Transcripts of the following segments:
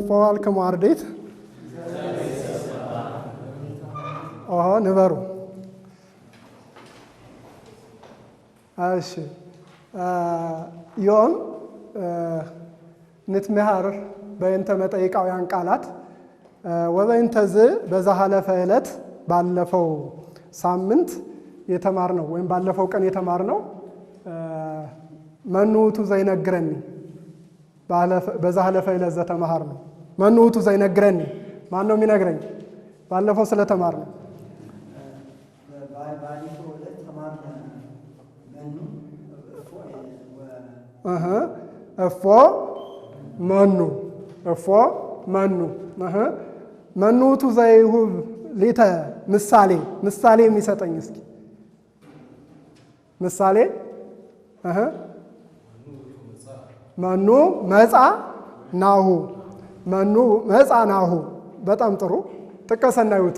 فوالكم عرديت نبرو يوم نتمهر بين تمتيقاو ያን ቃላት ወበእንተዝ በዛሃለ ፈዕለት ባለፈው ሳምንት የተማርነው ወይም ባለፈው ቀን የተማርነው መንውቱ ዘይነግረኒ በዛሃለ ፈዕለት ዘተማርነው መንውቱ ዘይነግረኒ ማን ነው የሚነግረኝ ባለፈው ስለተማርነው እፎ መኑ መንውቱ ዘይሁብ ሊተ ምሳሌ የሚሰጠኝ እስኪ ምሳሌ መኑ መጻ ናሁ በጣም ጥሩ ጥቀሰና ይውጡ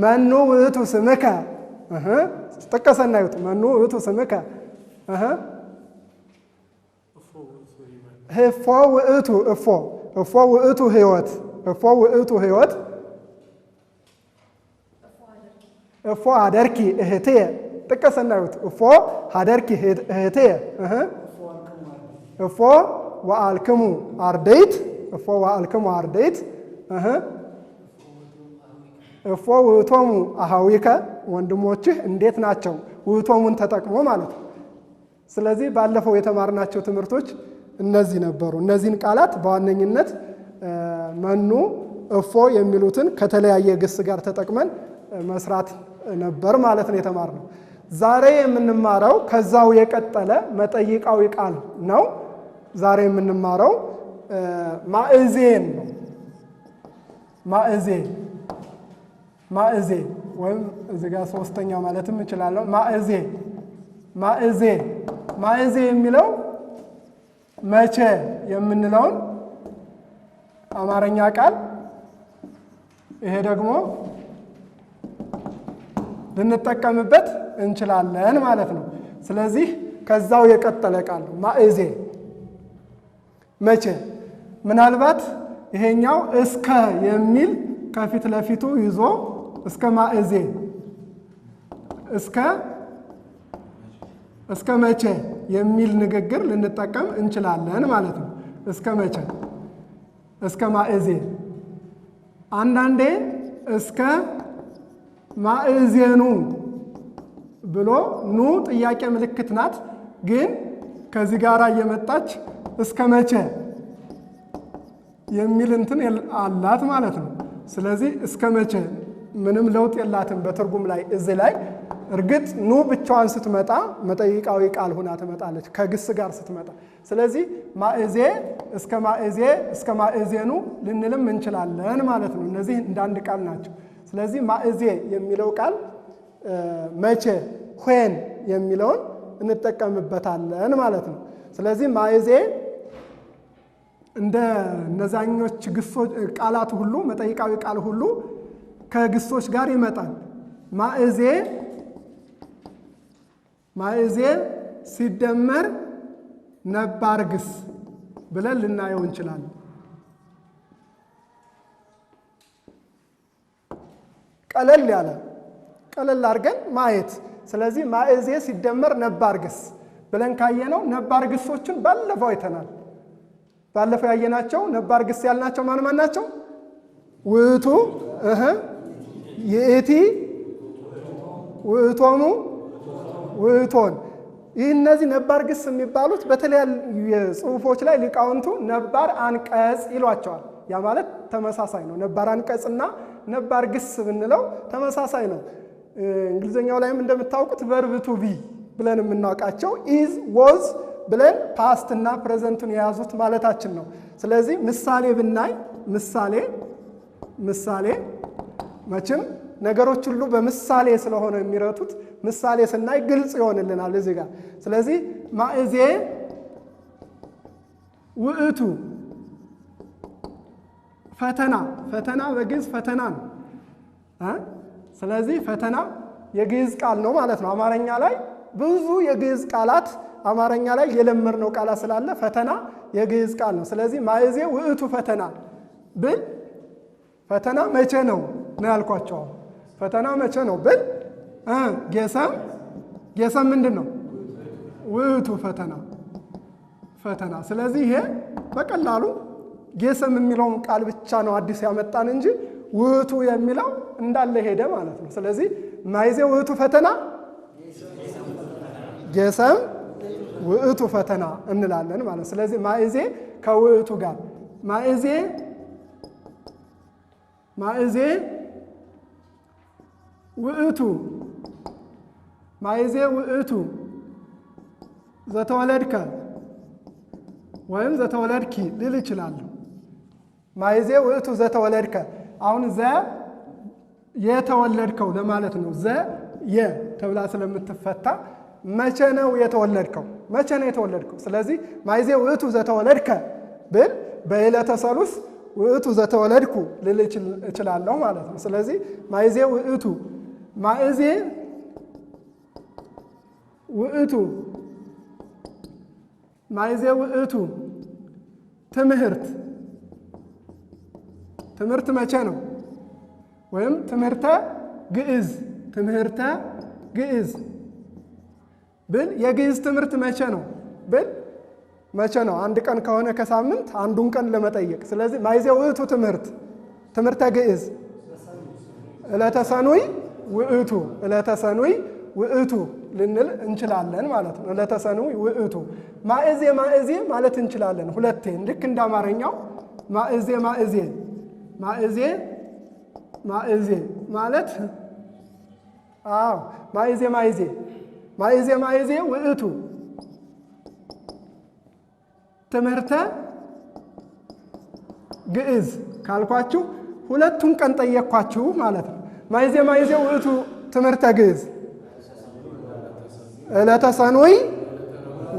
መኑ ውእቱ ስምከ ጥቀሰና ይውጡ መኑ ውእቱ ስምከ እፎ ውእቱ ህይወት እፎ አደርኪ እህትየ ጥቀሰና ይውጡ እፎ አደርኪ እህትየ እፎ ወአልክሙ አርደይት እፎ ውእቶሙ አሃዊከ ወንድሞችህ እንዴት ናቸው ውእቶሙን ተጠቅሞ ማለት ነው ስለዚህ ባለፈው የተማርናቸው ትምህርቶች እነዚህ ነበሩ እነዚህን ቃላት በዋነኝነት መኑ እፎ የሚሉትን ከተለያየ ግስ ጋር ተጠቅመን መስራት ነበር ማለት ነው የተማርነው ዛሬ የምንማረው ከዛው የቀጠለ መጠይቃዊ ቃል ነው ዛሬ የምንማረው ማእዜን ነው ማእዜ ወይም እዚህ ጋር ሶስተኛ ማለትም እንችላለን ማእዜ የሚለው መቼ የምንለውን አማርኛ ቃል ይሄ ደግሞ ልንጠቀምበት እንችላለን ማለት ነው ስለዚህ ከዛው የቀጠለ ቃል ነው ማእዜ መቼ ምናልባት ይሄኛው እስከ የሚል ከፊት ለፊቱ ይዞ እስከ ማእዜ እስከ መቼ የሚል ንግግር ልንጠቀም እንችላለን ማለት ነው እስከ መቼ እስከ ማእዜ አንዳንዴ እስከ ማእዜኑ ብሎ ኑ ጥያቄ ምልክት ናት ግን ከዚህ ጋር እየመጣች እስከ መቼ የሚል እንትን አላት ማለት ነው ስለዚህ እስከ መቼ ምንም ለውጥ የላትም በትርጉም ላይ እዚህ ላይ እርግጥ ኑ ብቻዋን ስትመጣ መጠይቃዊ ቃል ሆና ትመጣለች ከግስ ጋር ስትመጣ ስለዚህ ማእዜ እስከ ማእዜኑ ልንልም እንችላለን ማለት ነው እነዚህ እንዳንድ ቃል ናቸው ስለዚህ ማእዜ የሚለው ቃል መቼ ሆን የሚለውን እንጠቀምበታለን ማለት ነው ስለዚህ ማእዜ እንደ ነዛኞች ግሶች ቃላት ሁሉ መጠይቃዊ ቃል ሁሉ ከግሶች ጋር ይመጣል ማእዜ ሲደመር ነባር ግስ ብለን ልናየው እንችላለን ቀለል አድርገን ማየት ስለዚህ ማእዜ ሲደመር ነባር ግስ ብለን ካየነው ነባር ግሶችን ባለፈው አይተናል ባለፈው ያየናቸው ነባር ግስ ያልናቸው ማን ናቸው ውእቱ ይእቲ ውእቶሙ ውእቶን እነዚህ ነባር ግስ የሚባሉት በተለያየ ጽሁፎች ላይ ሊቃውንቱ ነባር አንቀጽ ይሏቸዋል ያ ማለት ተመሳሳይ ነው ነባር አንቀጽና ነባር ግስ ብንለው ተመሳሳይ ነው እንግሊዘኛው ላይም እንደምታውቁት verb to be ብለን የምናውቃቸው is was ብለን past እና presentን የያዙት ማለታችን ነው ስለዚህ ምሳሌ ብናይ ምሳሌ መቼም ነገሮች ሁሉ በምሳሌ ስለሆነ የሚረቱት ምሳሌ ስናይ ግልጽ ይሆንልናል እዚህ ጋር። ስለዚህ ማእዜ ውእቱ ፈተና በግዕዝ ፈተና ነው። ስለዚህ ፈተና የግዕዝ ቃል ነው ማለት ነው። አማርኛ ላይ ብዙ የግዕዝ ቃላት አማርኛ ላይ የለመድነው ቃላት ስላለ ፈተና የግዕዝ ቃል ነው። ስለዚህ ማእዜ ውእቱ ፈተና ብል ፈተና መቼ ነው ያልኳቸው። ፈተና መቼ ነው ብል ጌሰም ምንድን ነው? ውእቱ ፈተና። ስለዚህ ይሄ በቀላሉ ጌሰም የሚለውን ቃል ብቻ ነው አዲስ ያመጣን እንጂ ውእቱ የሚለው እንዳለ ሄደ ማለት ነው። ስለዚህ ማእዜ ውእቱ ፈተና፣ ጌሰም ውእቱ ፈተና እንላለን ማለት። ስለዚህ ማእዜ ከውእቱ ጋር ማእዜ ውእቱ ዘተወለድከ ወይም ዘተወለድኪ ልል እችላለሁ። ማእዜ ውእቱ ዘተወለድከ አሁን የተወለድከው ለማለት ነው። ተብላ ስለምትፈታ መቼ ነው የተወለድከው? ስለዚህ ማእዜ ውእቱ ዘተወለድከ ብል በዕለተ ሰሉስ ውእቱ ዘተወለድኩ ልል እችላለሁ ማለት ነው። ስለዚህ ማእዜ ውእቱ ትምህርት መቼ ነው? ወይም ትምህርተ ግዕዝ ብል የግዕዝ ትምህርት መቼ ነው ብል መቼ ነው? አንድ ቀን ከሆነ ከሳምንት አንዱን ቀን ለመጠየቅ። ስለዚህ ማእዜ ውእቱ ትምህርተ ግዕዝ ዕለተ ሰኑይ ውእቱ ልንል እንችላለን ማለት ነው። ዕለተ ሰኑይ ውእቱ ማእዜ ማለት እንችላለን ሁለቴ፣ ልክ እንደ አማርኛው ማእዜ ማለት ማእዜ ውእቱ ትምህርተ ግዕዝ ካልኳችሁ ሁለቱን ቀን ጠየቅኳችሁ ማለት ነው። ማእዜ ውእቱ ትምህርተ ግዕዝ ዕለተ ሰኑይ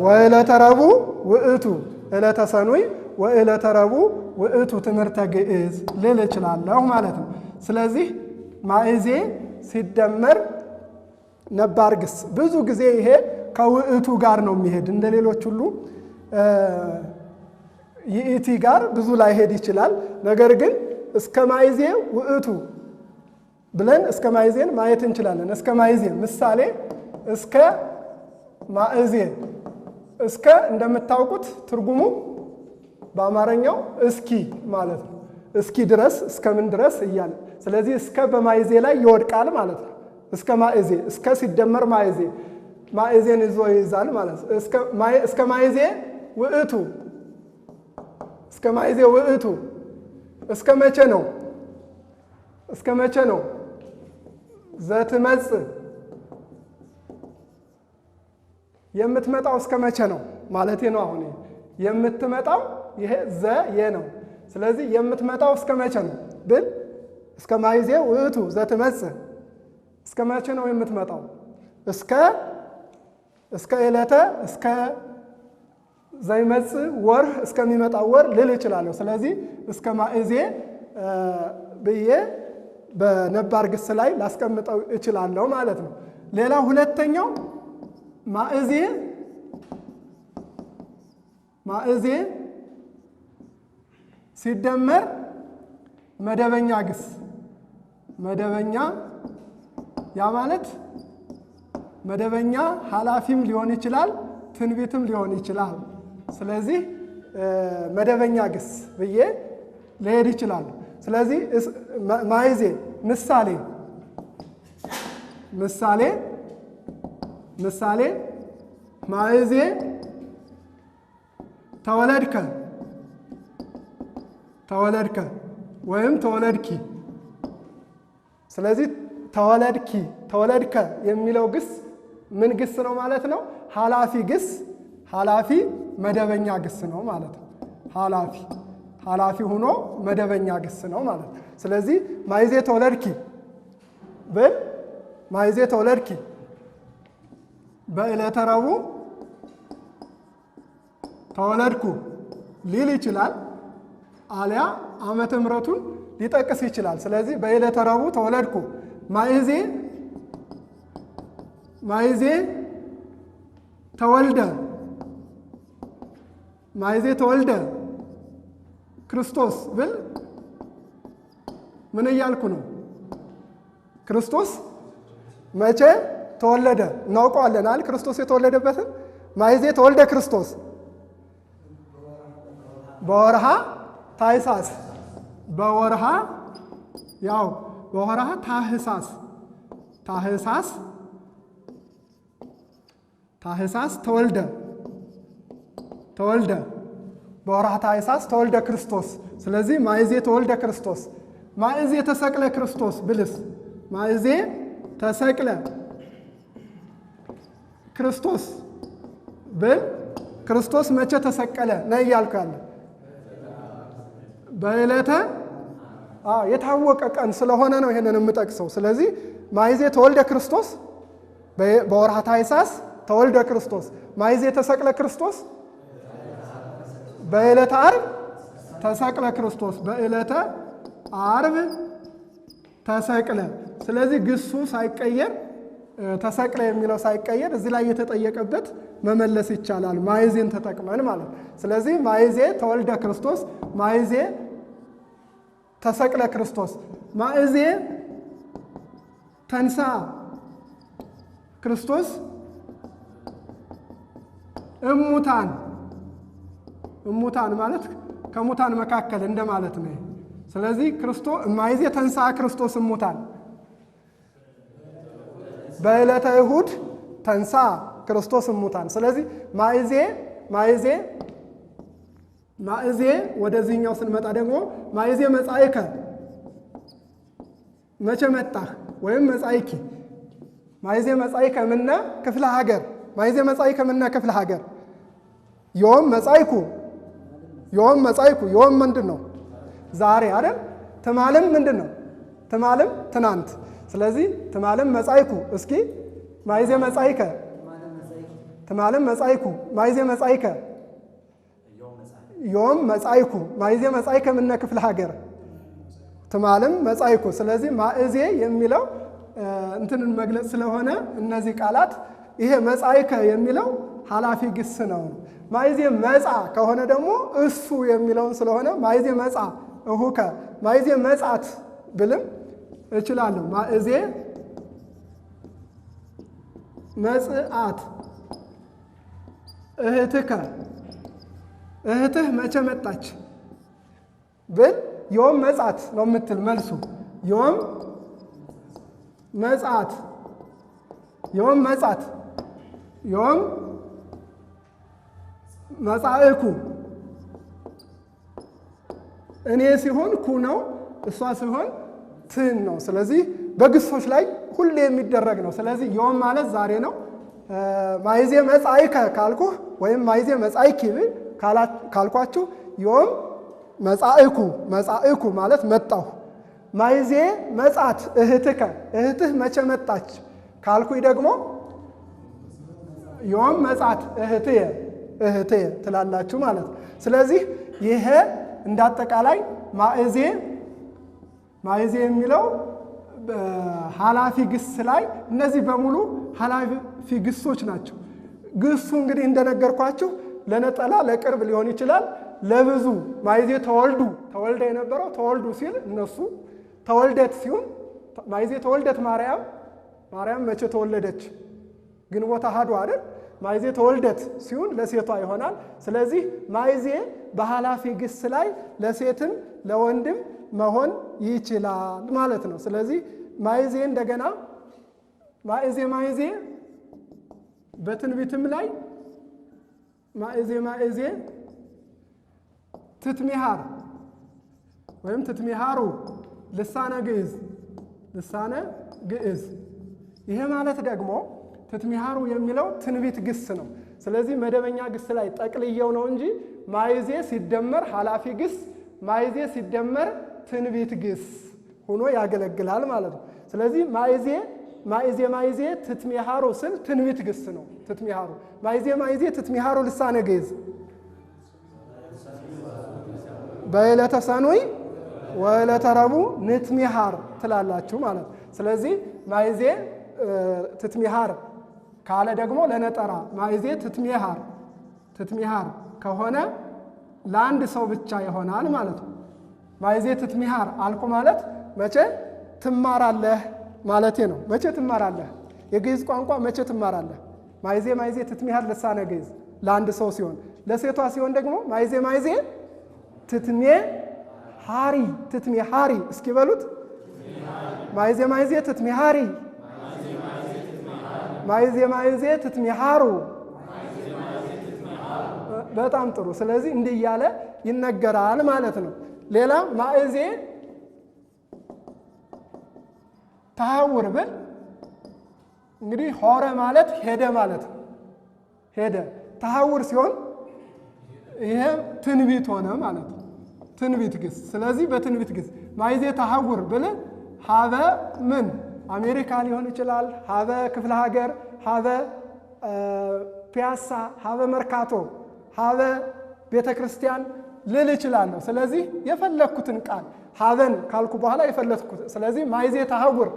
ወዕለተ ረቡዕ ውእቱ ዕለተ ሰኑይ ወዕለተ ረቡዕ ውእቱ ትምህርተ ግዕዝ ልል እችላለሁ ማለት ነው። ስለዚህ ማእዜ ሲደመር ነባር ግስ ብዙ ጊዜ ይሄ ከውእቱ ጋር ነው የሚሄድ። እንደ ሌሎች ሁሉ ይእቲ ጋር ብዙ ላይሄድ ይችላል። ነገር ግን እስከ ማእዜ ውእቱ ብለን እስከ ማእዜን ማየት እንችላለን። እስከ ማእዜ ምሳሌ እስከ ማእዜ እስከ እንደምታውቁት ትርጉሙ በአማርኛው እስኪ ማለት ነው። እስኪ ድረስ እስከ ምን ድረስ እያለ ስለዚህ እስከ በማእዜ ላይ ይወድቃል ማለት ነው። እስከ ማእዜ እስከ ሲደመር ማእዜን ይዞ ይይዛል ማለት ነው። እስከ ማእዜ ውእቱ እስከ መቼ ነው? ዘትመጽእ የምትመጣው እስከ መቼ ነው ማለቴ ነው። አሁን የምትመጣው ይሄ ነው። ስለዚህ የምትመጣው እስከ መቼ ነው ብል እስከ ማእዜ ውእቱ ዘትመጽእ እስከ መቼ ነው የምትመጣው? እስከ ዕለተ እስከ ዘይመጽእ ወር እስከሚመጣው ወር ልል እችላለሁ። ስለዚህ እስከ ማእዜ ብዬ በነባር ግስ ላይ ላስቀምጠው እችላለሁ ማለት ነው። ሌላ ሁለተኛው ማእዜ ሲደመር መደበኛ ግስ ያ ማለት መደበኛ ኃላፊም ሊሆን ይችላል፣ ትንቢትም ሊሆን ይችላል። ስለዚህ መደበኛ ግስ ብዬ ልሄድ ይችላል። ስለዚህ ማእዜ ምሳሌ ማእዜ ተወለድከ ወይም ተወለድኪ። ስለዚህ ተወለድከ የሚለው ግስ ምን ግስ ነው ማለት ነው? ኃላፊ መደበኛ ግስ ነው ማለት ነው። ኃላፊ ሆኖ መደበኛ ግስ ነው ማለት ነው። ስለዚህ ማይዜ ተወለድኪ ብል ማይዜ ተወለድኪ በዕለተ ረቡዕ ተወለድኩ ሊል ይችላል። አሊያ ዓመተ ምሕረቱን ሊጠቅስ ይችላል። ስለዚህ በዕለተ ረቡዕ ተወለድኩ ማይዜ ተወልደ ማይዜ ተወልደ ክርስቶስ ብል ምን እያልኩ ነው? ክርስቶስ መቼ ተወለደ እናውቀዋለን አይደል? ክርስቶስ የተወለደበትን ማይዜ ተወልደ ክርስቶስ በወርሃ ታኅሳስ በወርሃ ታኅሳስ ተወልደ በወርሃ ታኅሳስ ተወልደ ክርስቶስ። ስለዚህ ማይዜ ተወልደ ክርስቶስ ማይዜ ተሰቅለ ክርስቶስ ብልስ ማይዜ ተሰቅለ ክርስቶስ ብል ክርስቶስ መቼ ተሰቀለ ነው እያልኩ ያለ በዕለተ የታወቀ ቀን ስለሆነ ነው ይሄንን የምጠቅሰው። ስለዚህ ማይዜ ተወልደ ክርስቶስ በወርሃ ታኅሳስ ተወልደ ክርስቶስ ማይዜ ተሰቅለ ክርስቶስ በዕለተ ዓርብ ተሰቅለ ክርስቶስ በዕለተ ዓርብ ተሰቅለ። ስለዚህ ግሱ ሳይቀየር ተሰቅለ የሚለው ሳይቀየር እዚህ ላይ የተጠየቀበት መመለስ ይቻላል ማይዜን ተጠቅመን ማለት ነው። ስለዚህ ማይዜ ተወልደ ክርስቶስ ማይዜ ተሰቅለ ክርስቶስ ማይዜ ተንሳ ክርስቶስ እሙታን ማለት ከሙታን መካከል እንደማለት ነው። ስለዚህ ማይዜ ተንሳ ክርስቶስ እሙታን በዕለተ እሁድ ተንሳ ክርስቶስ እሙታን። ስለዚህ ማይዜ ወደዚህኛው ስንመጣ ደግሞ ማይዜ መጻእከ መቼ መጣህ ወይም መጻእኪ ማይዜ መጻእከ ምነ ክፍለ ሀገር ማይዜ መጻእከ ምነ ክፍለ ሀገር ዮም መጻእኩ ዮም ምንድን ነው? ዛሬ አይደል? ትማልም ምንድን ነው? ትማልም ትናንት። ስለዚህ ትማልም መጻእኩ እስኪ ማይዜ መጻእከ ትማልም መጻእኩ ማይዜ መጻእከ ዮም መጻእኩ ማይዜ መጻእከ ምነ ክፍለ ሀገር ትማልም መጻእኩ። ስለዚህ ማእዜ የሚለው እንትንን መግለጽ ስለሆነ እነዚህ ቃላት ይሄ መጻእከ የሚለው ኃላፊ ግስ ነው። ማይዜ መጻ ከሆነ ደግሞ እሱ የሚለውን ስለሆነ ማይዜ መጻ እሁከ ማይዜ መጻት ብልም እችላለሁ። ማእዜ መጽአት እህትህ መቼ መጣች ብል ዮም መጻት ነው የምትል መልሱ ዮም መጻት ዮም መጻእኩ እኔ ሲሆን ኩ ነው፣ እሷ ሲሆን ትን ነው። ስለዚህ በግሶች ላይ ሁሌ የሚደረግ ነው። ስለዚህ ዮም ማለት ዛሬ ነው። ማይዜ መጻእከ ካልኩህ ወይም ማይዜ መጻእኪ ካልኳችሁ ዮም መጻእኩ ማለት መጣሁ። ማይዜ መጻት እህትህ መቼ መጣች ካልኩኝ ደግሞ ዮም መጻት እህትየ ትላላችሁ ማለት ነው። ስለዚህ ይሄ እንዳጠቃላይ ማእዜ የሚለው ኃላፊ ግስ ላይ እነዚህ በሙሉ ኃላፊ ግሶች ናቸው። ግሱ እንግዲህ እንደነገርኳችሁ ለነጠላ ለቅርብ ሊሆን ይችላል። ለብዙ ማይዜ ተወልደ የነበረው ተወልዱ ሲል እነሱ ተወልደት ሲሆን ማይዜ ተወልደት ማርያም መቼ ተወለደች? ግንቦት አሐዱ አይደል? ማይዜ ተወልደት ሲሆን ለሴቷ ይሆናል። ስለዚህ ማይዜ በኃላፊ ግስ ላይ ለሴትም ለወንድም መሆን ይችላል ማለት ነው። ስለዚህ ማይዜ እንደገና ማይዜ በትንቢትም ላይ ማይዜ ትትሚሃር ወይም ትትሚሃሩ ልሳነ ግዕዝ ይሄ ማለት ደግሞ ትትሚሃሩ የሚለው ትንቢት ግስ ነው። ስለዚህ መደበኛ ግስ ላይ ጠቅልየው ነው እንጂ ማይዜ ሲደመር ኃላፊ ግስ ማይዜ ሲደመር ትንቢት ግስ ሆኖ ያገለግላል ማለት ነው። ስለዚህ ማይዜ ትትሚሃሩ ስል ትንቢት ግስ ነው። ትትሚሃሩ ማይዜ ትትሚሃሩ ልሳነ ግዕዝ በዕለተ ሰኑይ ወዕለተ ረቡዕ ንትሚሃር ትላላችሁ ማለት ነው። ስለዚህ ማይዜ ትትሚሃር ካለ ደግሞ ለነጠራ ማይዜ ትትሚሃር ከሆነ ለአንድ ሰው ብቻ ይሆናል ማለት ነው። ማይዜ ትትሚሃር አልኩ ማለት መቼ ትማራለህ ማለቴ ነው። መቼ ትማራለህ? የግዕዝ ቋንቋ መቼ ትማራለህ? ማይዜ ትትሚሃር ልሳነ ግዕዝ ለአንድ ሰው ሲሆን፣ ለሴቷ ሲሆን ደግሞ ማይዜ ትትሚሃሪ እስኪ በሉት። ማይዜ ትትሚሃሪ፣ ማይዜ ትትሚሃሩ። በጣም ጥሩ። ስለዚህ እንዲህ እያለ ይነገራል ማለት ነው። ሌላ ማእዜ ተሐውር ብል እንግዲህ ሆረ ማለት ሄደ ማለት ነው። ሄደ ተሐውር ሲሆን ይሄ ትንቢት ሆነ ማለት ነው። ትንቢት ግስ። ስለዚህ በትንቢት ግስ ማይዜ ተሐውር ብል ሀበ ምን አሜሪካ ሊሆን ይችላል፣ ሀበ ክፍለ ሀገር፣ ሀበ ፒያሳ፣ ሀበ መርካቶ፣ ሀበ ቤተ ክርስቲያን ልል እችላለሁ። ስለዚህ የፈለግኩትን ቃል ሀበን ካልኩ በኋላ የፈለግኩት። ስለዚህ ማይዜ ተሐውር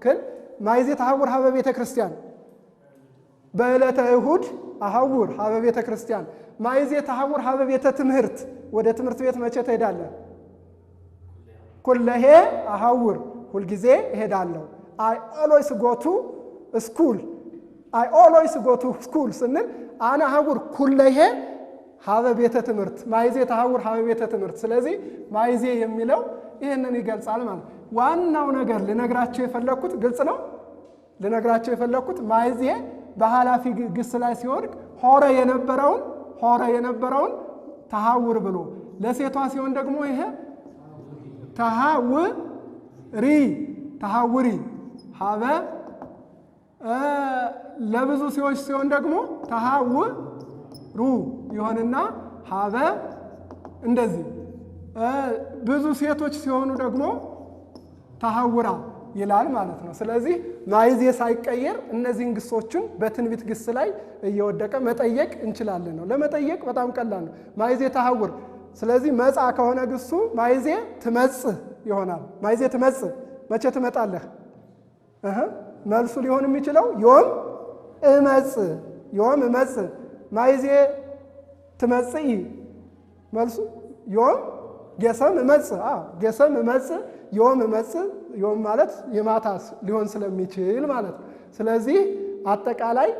ክል ማይዜ ተሐውር ሀበ ቤተ ክርስቲያን፣ በዕለተ እሁድ አሐውር ሀበ ቤተ ክርስቲያን። ማይዜ ተሐውር ሀበ ቤተ ትምህርት፣ ወደ ትምህርት ቤት መቼ ትሄዳለህ? ኩለሄ አሐውር፣ ሁልጊዜ እሄዳለሁ። አይ ኦልዌይስ ጎ ቱ ስኩል ስንል አነ አሐውር ኩለሄ ሀበ ቤተ ትምህርት፣ ማይዜ ተሐውር ሀበ ቤተ ትምህርት። ስለዚህ ማይዜ የሚለው ይህንን ይገልጻል ማለት። ዋናው ነገር ልነግራቸው የፈለግኩት ግልጽ ነው። ልነግራቸው የፈለግኩት ማይዜ በኃላፊ ግስ ላይ ሲወድቅ ሆረ የነበረውን ተሐውር ብሎ፣ ለሴቷ ሲሆን ደግሞ ይሄ ተሐውሪ ሀበ፣ ለብዙ ሰዎች ሲሆን ደግሞ ተሐውሩ ይሆንና ሀበ እንደዚህ። ብዙ ሴቶች ሲሆኑ ደግሞ ተሐውራ ይላል ማለት ነው። ስለዚህ ማይዜ ሳይቀየር እነዚህን ግሶችን በትንቢት ግስ ላይ እየወደቀ መጠየቅ እንችላለን ነው። ለመጠየቅ በጣም ቀላል ነው። ማይዜ ተሐውር። ስለዚህ መጻ ከሆነ ግሱ ማይዜ ትመጽእ ይሆናል። ማይዜ ትመጽእ፣ መቼ ትመጣለህ? መልሱ ሊሆን የሚችለው ዮም እመጽእ። ማይዜ ትመጽኢ፣ መልሱ ዮም ጌሰም እመጽእ። ጌሰም እመጽእ፣ ዮም እመጽእ። ዮም ማለት የማታ ሊሆን ስለሚችል ማለት ነው። ስለዚህ አጠቃላይ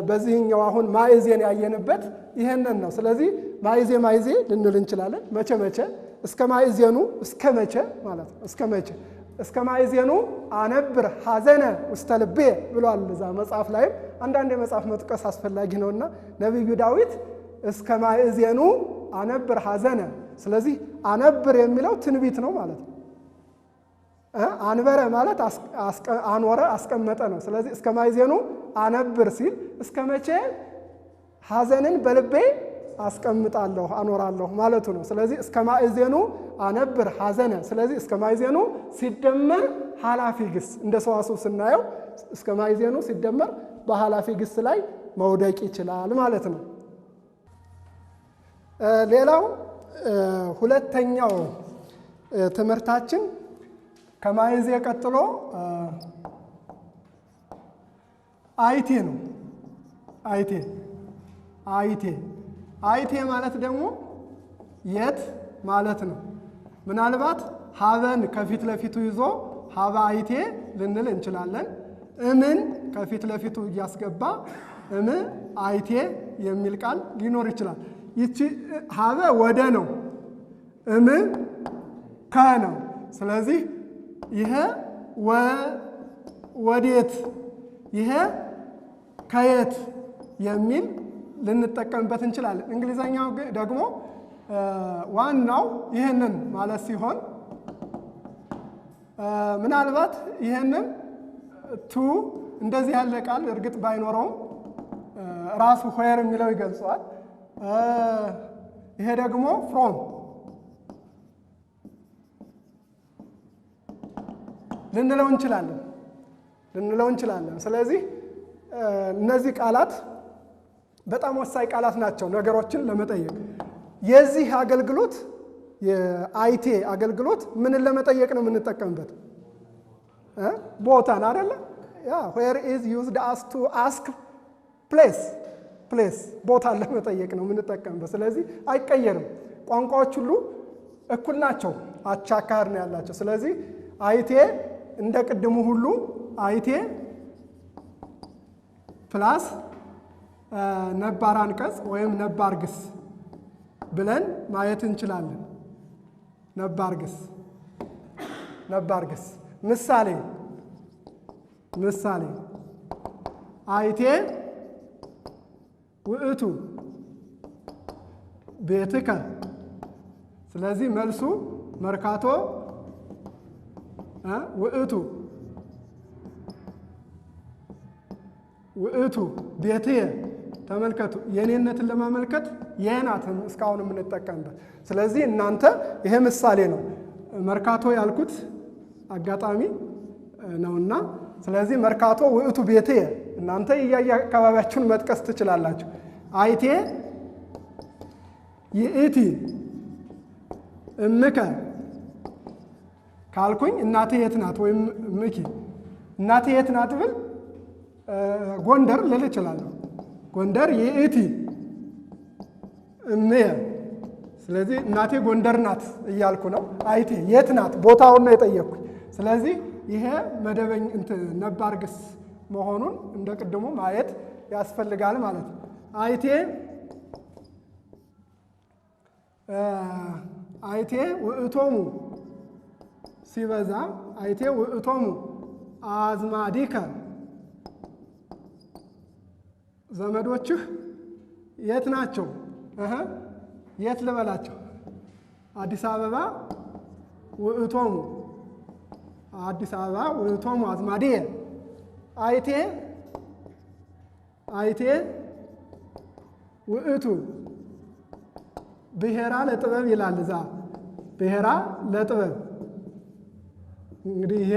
በዚህኛው አሁን ማእዜን ያየንበት ይሄንን ነው። ስለዚህ ማእዜ ልንል እንችላለን። መቼ እስከ ማእዜኑ፣ እስከ መቼ ማለት ነው። እስከ ማእዜኑ አነብር ሐዘነ ውስተ ልቤ ብሏል እዛ መጽሐፍ ላይም። አንዳንድ የመጽሐፍ መጥቀስ አስፈላጊ ነውና ነቢዩ ዳዊት እስከ ማእዜኑ አነብር ሐዘነ። ስለዚህ አነብር የሚለው ትንቢት ነው ማለት ነው። አንበረ ማለት አኖረ፣ አስቀመጠ ነው። ስለዚህ እስከ ማእዜኑ አነብር ሲል እስከ መቼ ሐዘንን በልቤ አስቀምጣለሁ አኖራለሁ ማለቱ ነው። ስለዚህ እስከ ማእዜኑ አነብር ሐዘነ። ስለዚህ እስከ ማእዜኑ ሲደመር ኃላፊ ግስ እንደ ሰዋስው ስናየው እስከ ማእዜኑ ሲደመር በኃላፊ ግስ ላይ መውደቅ ይችላል ማለት ነው። ሌላው ሁለተኛው ትምህርታችን ከማይዜ ቀጥሎ አይቴ ነው። አይቴ ማለት ደግሞ የት ማለት ነው። ምናልባት ሀበን ከፊት ለፊቱ ይዞ ሀበ አይቴ ልንል እንችላለን። እምን ከፊት ለፊቱ እያስገባ አይቴ የሚል ቃል ሊኖር ይችላል። ይቺ ሀበ ወደ ነው፣ ከ ነው። ስለዚህ ይሄ ወዴት፣ ይሄ ከየት የሚል ልንጠቀምበት እንችላለን። እንግሊዘኛው ደግሞ ዋናው ይህንን ማለት ሲሆን ምናልባት ይህንን ቱ እንደዚህ ያለ ቃል እርግጥ ባይኖረውም ራሱ ዌር የሚለው ይገልጸዋል። ይሄ ደግሞ ፍሮም ልንለው እንችላለን። ስለዚህ እነዚህ ቃላት በጣም ወሳኝ ቃላት ናቸው ነገሮችን ለመጠየቅ። የዚህ አገልግሎት የአይቴ አገልግሎት ምንን ለመጠየቅ ነው የምንጠቀምበት? ቦታን አይደለ? where is used as to ask place ቦታን ለመጠየቅ ነው የምንጠቀምበት። ስለዚህ አይቀየርም። ቋንቋዎች ሁሉ እኩል ናቸው፣ አቻ አካሄድ ነው ያላቸው። ስለዚህ አይቴ እንደ ቅድሙ ሁሉ አይቴ ፕላስ ነባር አንቀጽ ወይም ነባር ግስ ብለን ማየት እንችላለን። ነባር ግስ ምሳሌ አይቴ ውእቱ ቤትከ። ስለዚህ መልሱ መርካቶ ውእቱ ቤትየ። ተመልከቱ፣ የኔነትን ለማመልከት የናትም እስካሁን የምንጠቀምበት። ስለዚህ እናንተ ይሄ ምሳሌ ነው። መርካቶ ያልኩት አጋጣሚ ነውና ስለዚህ መርካቶ ውእቱ ቤትየ። እናንተ አካባቢያችሁን መጥቀስ ትችላላችሁ። አይቴ ይእቲ እምከ ካልኩኝ እናቴ የት ናት ወይም ምኪ እናቴ የት ናት ብል ጎንደር ልል እችላለሁ። ጎንደር ይእቲ እምየ። ስለዚህ እናቴ ጎንደር ናት እያልኩ ነው። አይቴ የት ናት ቦታውን ነው የጠየቅኩኝ። ስለዚህ ይሄ መደበኛ ነባር ግስ መሆኑን እንደ ቅድሙ ማየት ያስፈልጋል ማለት ነው። አይቴ ውእቶሙ ሲበዛ አይቴ ውእቶሙ አዝማዲከ። ዘመዶችህ የት ናቸው? የት ልበላቸው? አዲስ አበባ ውእቶሙ አዝማዲየ። አይቴ ውእቱ ብሔራ ለጥበብ ይላል። እዛ ብሔራ ለጥበብ። እንግዲህ ይሄ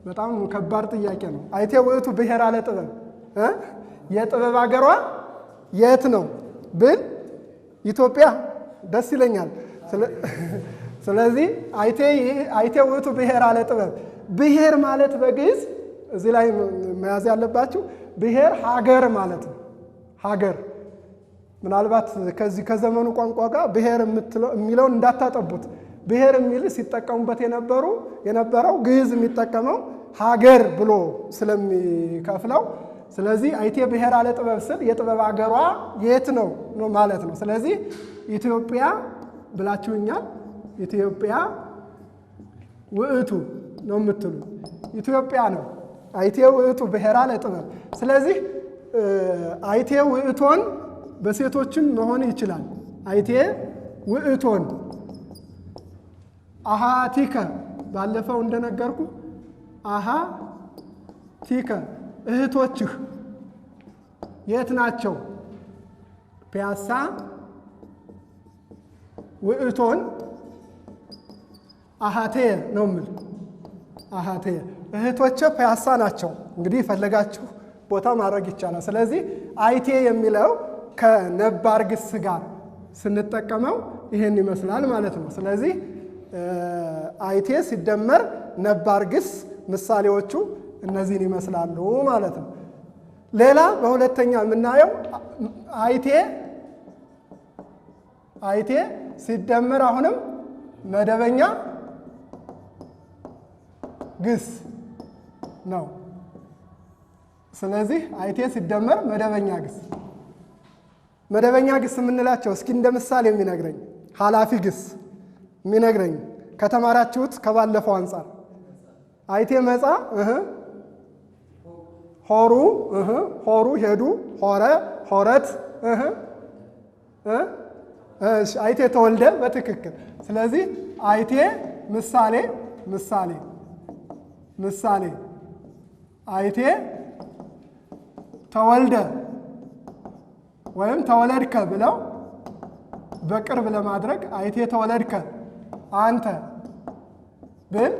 በጣም ከባድ ጥያቄ ነው። አይቴ ውእቱ ብሔራ ለጥበብ የጥበብ ሀገሯ የት ነው ብል ኢትዮጵያ ደስ ይለኛል። ስለዚህ አይቴ ውእቱ ብሔራ ለጥበብ። ብሔር ማለት በግዕዝ እዚህ ላይ መያዝ ያለባችሁ ብሔር ሀገር ማለት ነው። ሀገር ምናልባት ከዘመኑ ቋንቋ ጋር ብሔር የሚለውን እንዳታጠቡት። ብሔር የሚል ሲጠቀሙበት የነበረው ግዕዝ የሚጠቀመው ሀገር ብሎ ስለሚከፍለው፣ ስለዚህ አይቴ ብሔራ ለጥበብ ስል የጥበብ ሀገሯ የት ነው ማለት ነው። ስለዚህ ኢትዮጵያ ብላችሁኛል። ኢትዮጵያ ውእቱ ነው የምትሉ ኢትዮጵያ ነው። አይቴ ውእቱ ብሔራ ለጥበብ። ስለዚህ አይቴ ውእቶን በሴቶችም መሆን ይችላል። አይቴ ውእቶን አሃቲከ። ባለፈው እንደነገርኩ አሃቲከ እህቶችህ የት ናቸው? ፒያሳ ውእቶን አሃቴ ነው የምል። አሃቴ እህቶቼ ፒያሳ ናቸው። እንግዲህ ፈለጋችሁ ቦታ ማድረግ ይቻላል። ስለዚህ አይቴ የሚለው ከነባር ግስ ጋር ስንጠቀመው ይሄን ይመስላል ማለት ነው። ስለዚህ አይቴ ሲደመር ነባር ግስ ምሳሌዎቹ እነዚህን ይመስላሉ ማለት ነው። ሌላ በሁለተኛ የምናየው አይቴ ሲደመር አሁንም መደበኛ ግስ ነው። ስለዚህ አይቴ ሲደመር መደበኛ ግስ የምንላቸው እስኪ እንደ ምሳሌ የሚነግረኝ ኃላፊ ግስ የሚነግረኝ ከተማራችሁት ከባለፈው አንጻር አይቴ መጻ ሆሩ ሄዱ ሆረ ሆረት አይቴ ተወልደ በትክክል። ስለዚህ አይቴ ምሳሌ አይቴ ተወልደ ወይም ተወለድከ ብለው በቅርብ ለማድረግ አይቴ ተወለድከ አንተ ብል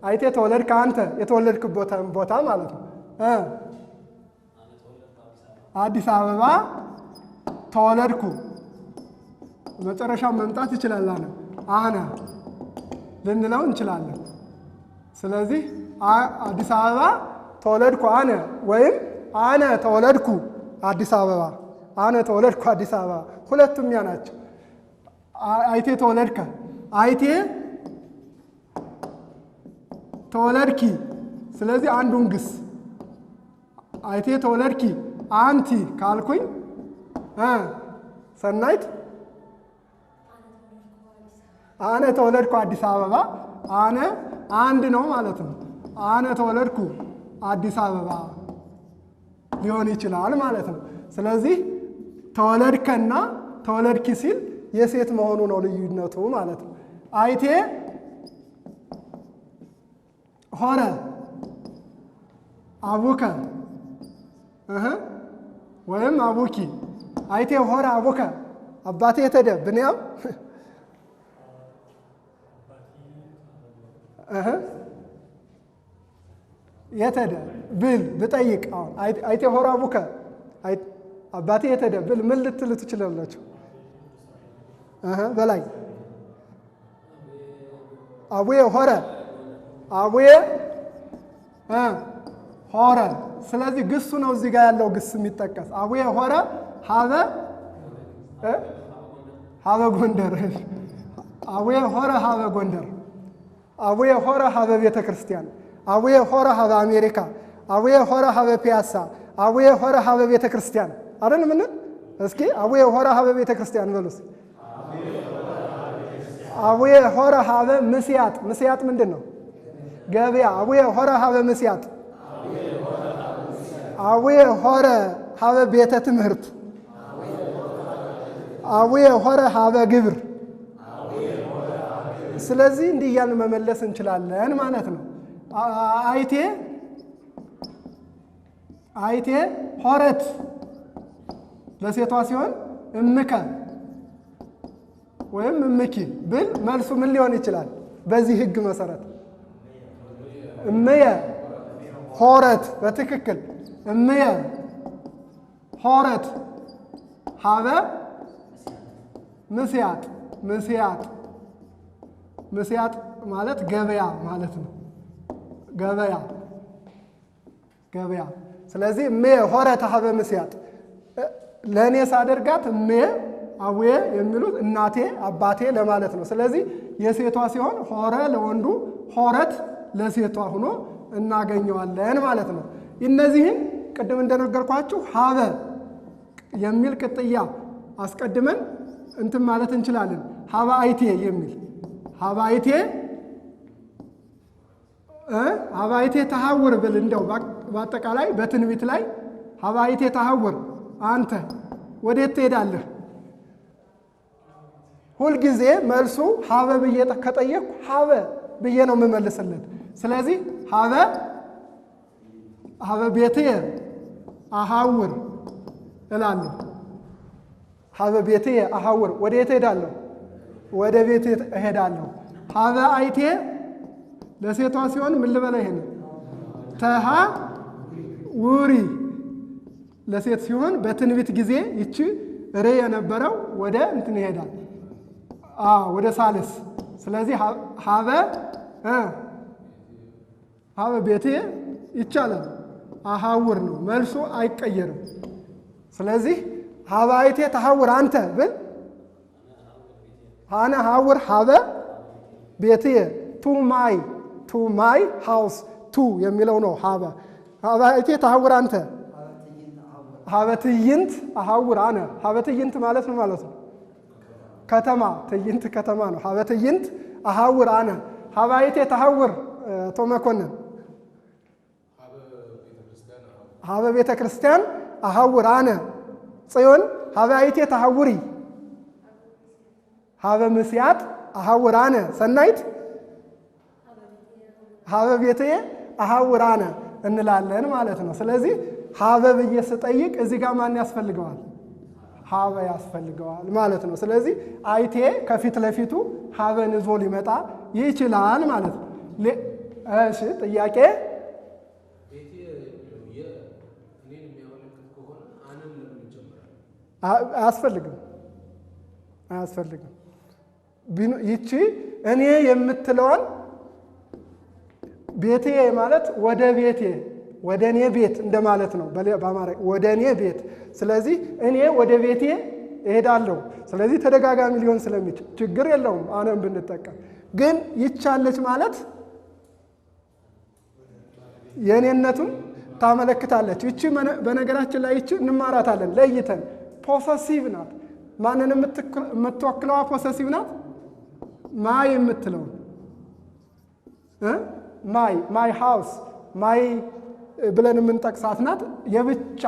አይቴ ተወለድክ አንተ የተወለድክበትን ቦታ ማለት ነው። አዲስ አበባ ተወለድኩ መጨረሻው መምጣት ይችላል። አነ ልንለው እንችላለን። ስለዚህ አዲስ አበባ ተወለድኩ አነ ወይም አነ ተወለድኩ አዲስ አበባ፣ አነ ተወለድኩ አዲስ አበባ ሁለቱም ያ ናቸው። አይቴ ተወለድከ፣ አይቴ ተወለድኪ። ስለዚህ አንዱን ግስ አይቴ ተወለድኪ አንቲ ካልኩኝ ሰናይት አነ ተወለድኩ አዲስ አበባ አነ አንድ ነው ማለት ነው። አነ ተወለድኩ አዲስ አበባ ሊሆን ይችላል ማለት ነው። ስለዚህ ተወለድከና ተወለድኪ ሲል የሴት መሆኑ ነው ልዩነቱ ማለት ነው። አይቴ ሆረ አቡከ ወይም አቡኪ። አይቴ ሆረ አቡከ አባቴ የተደ ብንያም የተደ ብል ብጠይቅ አሁን አይቴ ሆረ አቡከ አባቴ የተደ ብል ምን ልትሉ ትችላላችሁ? በላይ አቡዬ ሆረ አቡዬ ሆረ። ስለዚህ ግሱ ነው እዚህ ጋር ያለው ግስ የሚጠቀስ አቡዬ ሆረ ሀበ ጎንደር፣ አቡዬ ሆረ ሀበ ጎንደር፣ አቡዬ ሆረ ሀበ ቤተ ክርስቲያን፣ አቡዬ ሆረ ሀበ አሜሪካ፣ አቡዬ ሆረ ሀበ ፒያሳ፣ አቡዬ ሆረ ሀበ ቤተ ክርስቲያን አይደል? ምን እስኪ አቡዬ ሆረ ሀበ ቤተ ክርስቲያን በሉስ። አቡዬ ሆረ ሀበ ምስያጥ፣ ምስያጥ ምንድን ነው? ገበያ። አቡዬ ሆረ ሀበ ምስያጥ፣ አቡዬ ሆረ ሀበ ቤተ ትምህርት፣ አቡዬ ሆረ ሀበ ግብር። ስለዚህ እንዲህ እያልን መመለስ እንችላለን ማለት ነው። አይቴ ሆረት ለሴቷ ሲሆን እምከ ወይም እምኪ ብል መልሱ ምን ሊሆን ይችላል? በዚህ ሕግ መሰረት እምየ ሆረት፣ በትክክል እምየ ሆረት ሀበ ምስያጥ፣ ምስያጥ ምስያጥ ማለት ገበያ ማለት ነው። ገበያ ገበያ። ስለዚህ እምየ ሆረት ሀበ ምስያጥ ለእኔ ሳደርጋት እምየ አቡዬ የሚሉት እናቴ አባቴ ለማለት ነው። ስለዚህ የሴቷ ሲሆን ሆረ ለወንዱ ሆረት ለሴቷ ሆኖ እናገኘዋለን ማለት ነው። እነዚህን ቅድም እንደነገርኳችሁ ሀበ የሚል ቅጥያ አስቀድመን እንትን ማለት እንችላለን። ሀበ አይቴ የሚል ሀበ አይቴ ሀበ አይቴ ተሐውር ብል እንደው በአጠቃላይ በትንቢት ላይ ሀበ አይቴ ተሐውር አንተ ወዴት ትሄዳለህ? ሁልጊዜ መልሱ ሀበ ብዬ ከጠየቅኩ ሀበ ብዬ ነው የምመልስለት። ስለዚህ ሀበ ቤትየ አሐውር እላለሁ። ሀበ ቤትየ አሐውር ወዴት እሄዳለሁ? ወደ ቤት እሄዳለሁ። ሀበ አይቴ ለሴቷ ሲሆን ምን ልበላ? ይሄን ተሐውሪ ለሴት ሲሆን በትንቢት ጊዜ ይቺ ሬ የነበረው ወደ እንትን ይሄዳል ወደ ሳልስ። ስለዚህ ሀበ ቤቴ ይቻላል አሐውር ነው መልሱ አይቀየርም። ስለዚህ ሀበ አይቴ ተሐውር አንተ ብል አነ ሐውር ሀበ ቤትየ ቱ ማይ ሃውስ ቱ የሚለው ነው። ሀበ አይቴ ተሐውር አንተ ሀበ ትዕይንት አሐውር አነ። ሀበ ትዕይንት ማለት ነው ማለት ነው ከተማ፣ ትዕይንት ከተማ ነው። ሀበ ትዕይንት አሐውር አነ። ሀበ አይቴ ተሐውር አቶ መኮንን ሀበ ቤተ ክርስቲያን አሐውር አነ። ጽዮን ሀበ አይቴ ተሐውሪ ሀበ ምስያጥ አሐውር አነ። ሰናይት ሀበ ቤትየ አሐውር አነ እንላለን ማለት ነው። ስለዚህ ሀበ ብዬ ስጠይቅ እዚህ ጋር ማን ያስፈልገዋል? ሀበ ያስፈልገዋል ማለት ነው። ስለዚህ አይቴ ከፊት ለፊቱ ሀበን ይዞ ሊመጣ ይችላል ማለት ነው። እሺ ጥያቄ አያስፈልግም። ይቺ እኔ የምትለዋን ቤቴ ማለት ወደ ቤቴ ወደ እኔ ቤት እንደማለት ነው በአማርኛ ወደ እኔ ቤት። ስለዚህ እኔ ወደ ቤቴ እሄዳለሁ። ስለዚህ ተደጋጋሚ ሊሆን ስለሚችል ችግር የለውም አነን ብንጠቀም። ግን ይቻለች ማለት የእኔነቱን ታመለክታለች። ይቺ በነገራችን ላይ ይቺ እንማራታለን ለይተን። ፖሰሲቭ ናት። ማንን የምትወክለዋ ፖሰሲቭ ናት? ማይ የምትለው ማይ ሃውስ ማይ ብለን የምንጠቅሳት ናት። የብቻ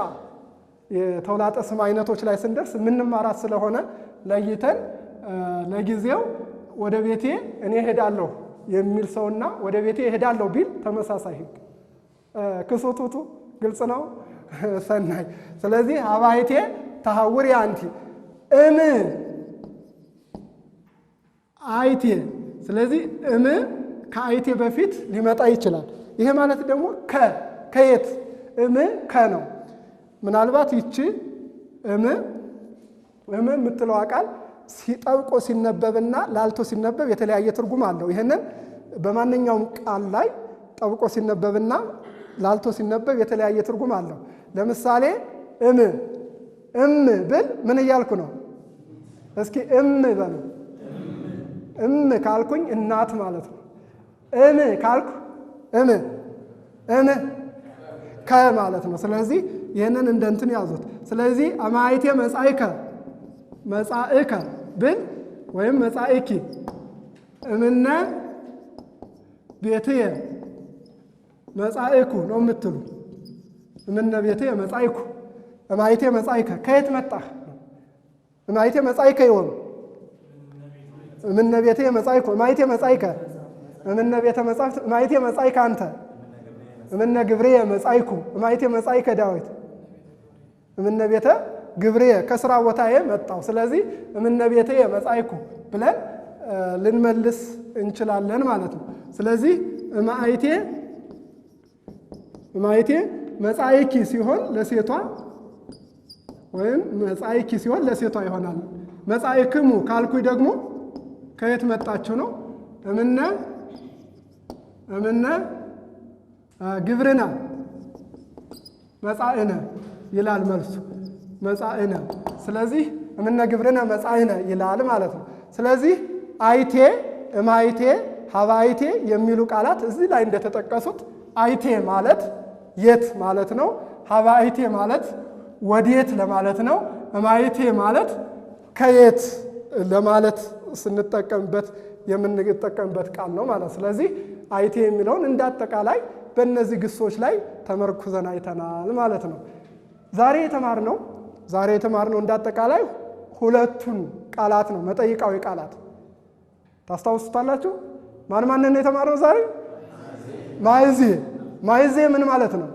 የተውላጠ ስም አይነቶች ላይ ስንደርስ የምንማራት ስለሆነ ለይተን ለጊዜው ወደ ቤቴ እኔ እሄዳለሁ የሚል ሰውና ወደ ቤቴ እሄዳለሁ ቢል ተመሳሳይ ሕግ ክሱቱቱ ግልጽ ነው። ሰናይ። ስለዚህ አባይቴ ተሐውሪ አንቲ እም አይቴ። ስለዚህ እም ከአይቴ በፊት ሊመጣ ይችላል። ይሄ ማለት ደግሞ ከየት እም ነው። ምናልባት ይቺ እም የምትለዋ ቃል ሲጠብቆ ሲነበብና ላልቶ ሲነበብ የተለያየ ትርጉም አለው። ይሄንን በማንኛውም ቃል ላይ ጠብቆ ሲነበብና ላልቶ ሲነበብ የተለያየ ትርጉም አለው። ለምሳሌ እም ብል ምን እያልኩ ነው? እስኪ በሉ። ካልኩኝ እናት ማለት ነው። ካልኩ ከማለት ነው። ስለዚህ ይህንን እንደ እንትን ያዙት። ስለዚህ አማይቴ መጻእከ ብል ወይም መጻእኪ እምነ ቤትየ መጻእኩ ነው የምትሉ። እምነ ቤትየ መጻእኩ እማይቴ መጻእከ ከየት መጣህ? እማይቴ መጻእከ ይወም እምነ ቤትየ መጻእኩ እማይቴ መጻእከ እምነ ቤተ መጻሕፍት እማይቴ መጻእከ አንተ እምነ ግብርየ መጻእኩ እማይቴ መጻእከ ዳዊት እምነ ቤተ ግብርየ ከስራ ቦታዬ መጣው። ስለዚህ እምነ ቤትየ መጻእኩ ብለን ልንመልስ እንችላለን ማለት ነው። ስለዚህ እማይቴ መጻእኪ ሲሆን ለሴቷ ወይም መጻእኪ ሲሆን ለሴቷ ይሆናል። መጻእክሙ ካልኩኝ ደግሞ ከየት መጣችሁ ነው። እምነ ግብርና መጻእነ ይላል መልሱ። መጻእነ። ስለዚህ እምነ ግብርና መጻእነ ይላል ማለት ነው። ስለዚህ አይቴ እማይቴ ሀባይቴ የሚሉ ቃላት እዚህ ላይ እንደተጠቀሱት አይቴ ማለት የት ማለት ነው። ሀባይቴ ማለት ወዴት ለማለት ነው። እማይቴ ማለት ከየት ለማለት ስንጠቀምበት የምንጠቀምበት ቃል ነው ማለት። ስለዚህ አይቴ የሚለውን እንዳጠቃላይ በእነዚህ ግሶች ላይ ተመርኩዘን አይተናል ማለት ነው። ዛሬ የተማርነው እንዳጠቃላይ ሁለቱን ቃላት ነው። መጠይቃዊ ቃላት ታስታውሱታላችሁ። ማንን ነው የተማርነው ዛሬ? ማይዜ ምን ማለት ነው?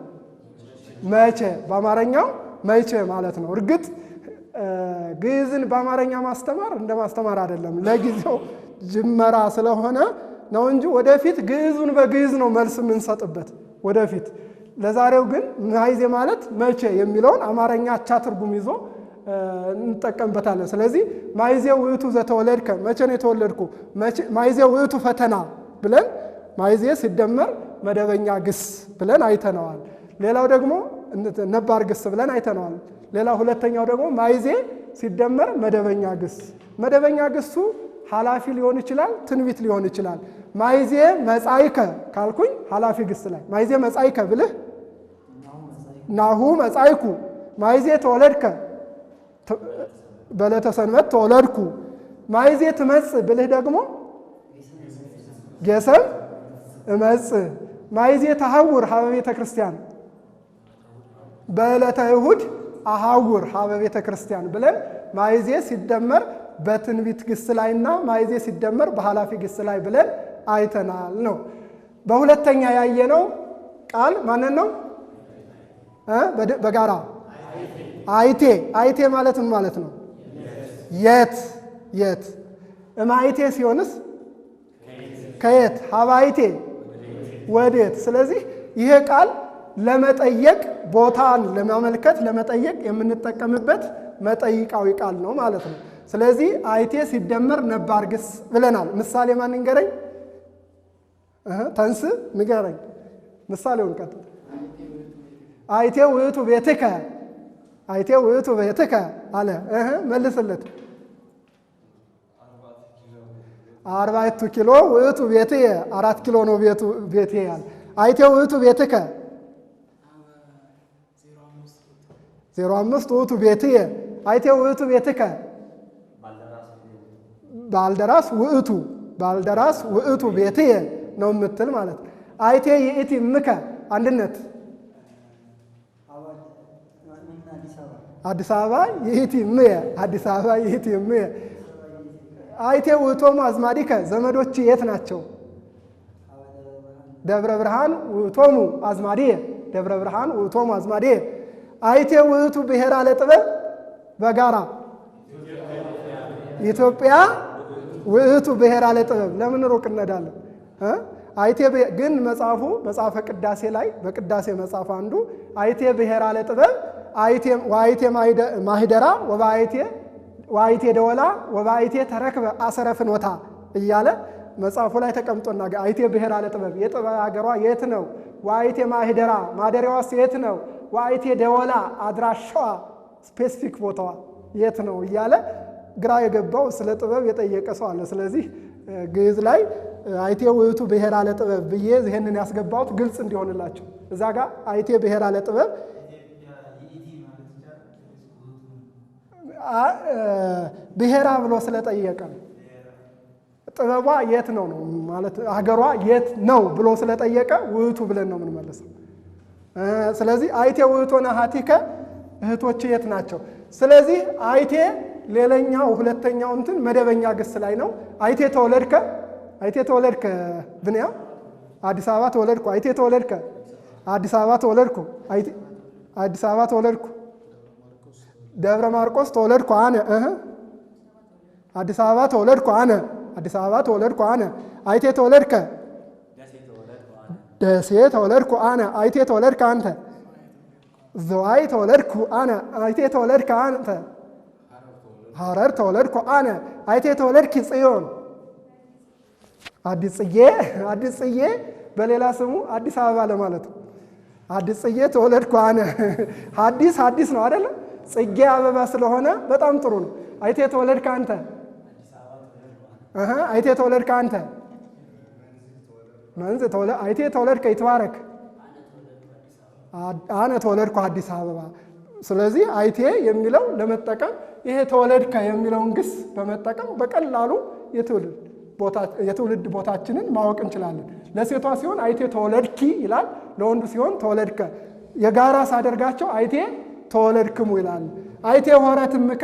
መቼ። በአማርኛው መቼ ማለት ነው። እርግጥ ግዕዝን በአማርኛ ማስተማር እንደ ማስተማር አይደለም፣ ለጊዜው ጅመራ ስለሆነ ነው እንጂ ወደፊት ግዕዙን በግዕዝ ነው መልስ የምንሰጥበት ወደፊት። ለዛሬው ግን ማይዜ ማለት መቼ የሚለውን አማርኛ አቻ ትርጉም ይዞ እንጠቀምበታለን። ስለዚህ ማይዜ ውእቱ ዘተወለድከ መቼ ነው የተወለድኩ፣ ማይዜ ውእቱ ፈተና ብለን ማይዜ ሲደመር መደበኛ ግስ ብለን አይተነዋል። ሌላው ደግሞ ነባር ግስ ብለን አይተነዋል። ሌላው ሁለተኛው ደግሞ ማይዜ ሲደመር መደበኛ ግስ። መደበኛ ግሱ ኃላፊ ሊሆን ይችላል፣ ትንቢት ሊሆን ይችላል። ማይዜ መጻእከ ካልኩኝ ኃላፊ ግስ ላይ ማይዜ መጻእከ ብልህ ናሁ መጻእኩ። ማይዜ ተወለድከ በዕለተ ሰንበት ተወለድኩ። ማይዜ ትመጽእ ብልህ ደግሞ ጌሰም እመጽእ። ማይዜ ተሐውር ሀበ ቤተ ክርስቲያን በዕለተ እሁድ አሐውር ሀበ ቤተ ክርስቲያን ብለን ማይዜ ሲደመር በትንቢት ግስ ላይና ማይዜ ሲደመር በኃላፊ ግስ ላይ ብለን አይተናል ነው። በሁለተኛ ያየነው ቃል ማንን ነው? በጋራ አይቴ ማለት ምን ማለት ነው? የት። እማይቴ ሲሆንስ ከየት። ሀባይቴ ወዴት። ስለዚህ ይሄ ቃል ለመጠየቅ ቦታን ለማመልከት ለመጠየቅ የምንጠቀምበት መጠይቃዊ ቃል ነው ማለት ነው። ስለዚህ አይቴ ሲደመር ነባር ግስ ብለናል። ምሳሌ ማን ንገረኝ? ተንስ ንገረኝ። ምሳሌውን ቀጥል። አይቴ ውእቱ ቤትከ፣ አይቴ ውእቱ ቤትከ አለ። መልስለት። 4 ኪሎ ውእቱ ቤትየ፣ 4 ኪሎ ነው ቤቴ ያለ። አይቴ ውእቱ ቤትከ 05 ውእቱ ቤትየ፣ አይቴ ውእቱ ቤትከ ባልደራስ ውእቱ፣ ባልደራስ ውእቱ ቤትየ ነው የምትል ማለት ነው። አይቴ ይእቲ እምከ አንድነት አዲስ አበባ ይእቲ እምየ፣ አዲስ አበባ ይእቲ እምየ። አይቴ ውእቶሙ አዝማዲከ ዘመዶች የት ናቸው? ደብረ ብርሃን ውእቶሙ አዝማዲየ፣ ደብረ ብርሃን ውእቶሙ አዝማዲየ። አይቴ ውእቱ ብሔራ ለጥበብ በጋራ ኢትዮጵያ ውእቱ ብሔራ ለጥበብ። ለምን ሩቅ እንሄዳለን? አይቴ ግን መጽሐፉ መጽሐፈ ቅዳሴ ላይ በቅዳሴ መጽሐፍ አንዱ አይቴ ብሔራ ለጥበብ ወአይቴ ማህደራ ወአይቴ ደወላ ወበአይቴ ተረክበ አሰረ ፍኖታ እያለ መጽሐፉ ላይ ተቀምጦና አይቴ ብሔራ ለጥበብ የጥበብ ሀገሯ የት ነው? ወአይቴ ማህደራ ማደሪያዋስ የት ነው? ወአይቴ ደወላ አድራሻዋ ስፔሲፊክ ቦታዋ የት ነው እያለ ግራ የገባው ስለ ጥበብ የጠየቀ ሰው አለ። ስለዚህ ግዕዝ ላይ አይቴ ውእቱ ብሔራ ለጥበብ ብዬ ይህንን ያስገባሁት ግልጽ እንዲሆንላቸው። እዛ ጋር አይቴ ብሔራ ለጥበብ ብሔራ ብሎ ስለጠየቀ ነው። ጥበቧ የት ነው ነው ማለት ሀገሯ የት ነው ብሎ ስለጠየቀ ውእቱ ብለን ነው የምንመልሰው። ስለዚህ አይቴ ውእቱ ነሃቲከ እህቶች የት ናቸው? ስለዚህ አይቴ ሌላኛው ሁለተኛው እንትን መደበኛ ግስ ላይ ነው። አይቴ ተወለድከ፣ አይቴ ተወለድከ ብንያም አዲስ አበባ ተወለድኩ፣ አይቴ ተወለድከ አዲስ አበባ ተወለድኩ፣ አዲስ አበባ ተወለድኩ፣ ደብረ ማርቆስ ተወለድኩ አነ፣ አዲስ አበባ ተወለድኩ አነ፣ አዲስ አበባ ተወለድኩ አነ። አይቴ ተወለድከ ደሴ ተወለድኩ አነ፣ አይቴ ተወለድከ አንተ። ዘዋይ ተወለድኩ አነ፣ አይቴ ተወለድከ አንተ። ሐረር ተወለድኩ አነ፣ አይቴ ተወለድኪ ጽዮን። አዲስ ጽጌ በሌላ ስሙ አዲስ አበባ ለማለት ነው። አዲስ ጽጌ ተወለድኩ አነ። አዲስ ነው አይደለ? ጽጌ አበባ ስለሆነ በጣም ጥሩ ነው። አይቴ ተወለድከ አንተ። አይቴ ተወለድከ አንተ። መንዝ አይቴ ተወለድከ ይትባረክ። አነ ተወለድኩ አዲስ አበባ። ስለዚህ አይቴ የሚለው ለመጠቀም ይሄ ተወለድከ የሚለውን ግስ በመጠቀም በቀላሉ የትውልድ ቦታችንን ማወቅ እንችላለን። ለሴቷ ሲሆን አይቴ ተወለድኪ ይላል፣ ለወንዱ ሲሆን ተወለድከ። የጋራ ሳደርጋቸው አይቴ ተወለድክሙ ይላል። አይቴ ሆረ ትምከ፣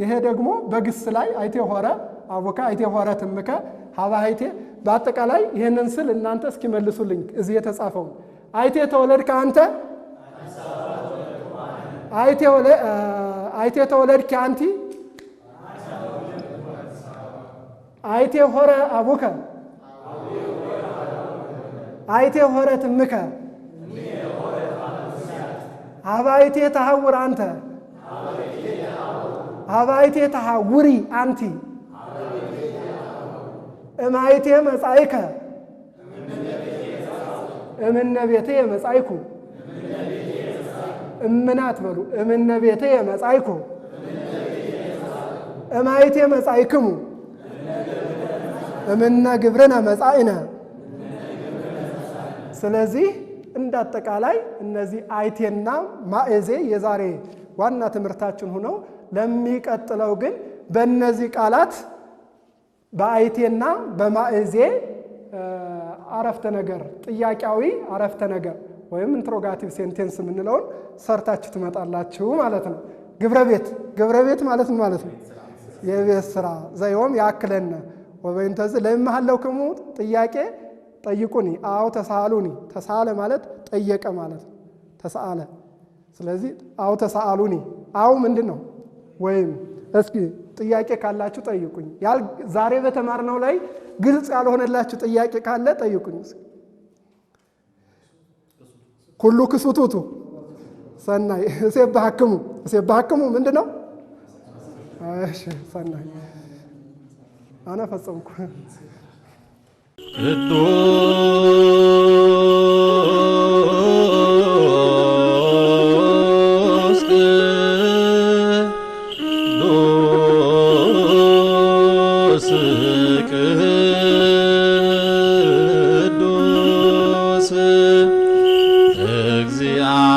ይሄ ደግሞ በግስ ላይ አይቴ ሆረ አቡከ፣ አይቴ ሆረ ትምከ ሀባ አይቴ። በአጠቃላይ ይህንን ስል እናንተ እስኪ መልሱልኝ እዚህ የተጻፈው። አይቴ ተወለድከ አንተ፣ አይቴ ተወለድኪ አንቲ፣ አይቴ ሆረ አቡከ፣ አይቴ ሆረ ትምከ አባይቴ ተሐውር አንተ፣ አባይቴ ተሐውሪ አንቲ፣ እማይቴ መጻይከ እምነ ቤቴ መጻይኩ። እምናት በሉ እምነ ቤቴ መጻይኩ፣ እማይቴ መጻይክሙ፣ እምነ ግብርነ መጻእነ። ስለዚህ እንዳጠቃላይ እነዚህ አይቴና ማእዜ የዛሬ ዋና ትምህርታችን ሆነው ለሚቀጥለው ግን በእነዚህ ቃላት በአይቴና በማእዜ አረፍተ ነገር ጥያቄያዊ አረፍተ ነገር ወይም ኢንትሮጋቲቭ ሴንቴንስ የምንለውን ሰርታችሁ ትመጣላችሁ ማለት ነው። ግብረ ቤት ማለት ነው ማለት ነው የቤት ስራ ዘይኦም ያክለነ ወበእንተዝ ለማህለውክሙ ጥያቄ ጠይቁኒ አው ተሳሉኒ። ተሳለ ማለት ጠየቀ ማለት ነው። ተሳለ። ስለዚህ አው ተሳሉኒ አው ምንድነው? ወይም እስኪ ጥያቄ ካላችሁ ጠይቁኝ። ዛሬ በተማርነው ላይ ግልጽ ያልሆነላችሁ ጥያቄ ካለ ጠይቁኝ። ኩሉ ክሱቱቱ ሰናይ እሴብሐክሙ ምንድን ነው? እሺ ሰናይ አነ ፈጸምኩ። ቅዱስ እግዚአብሔር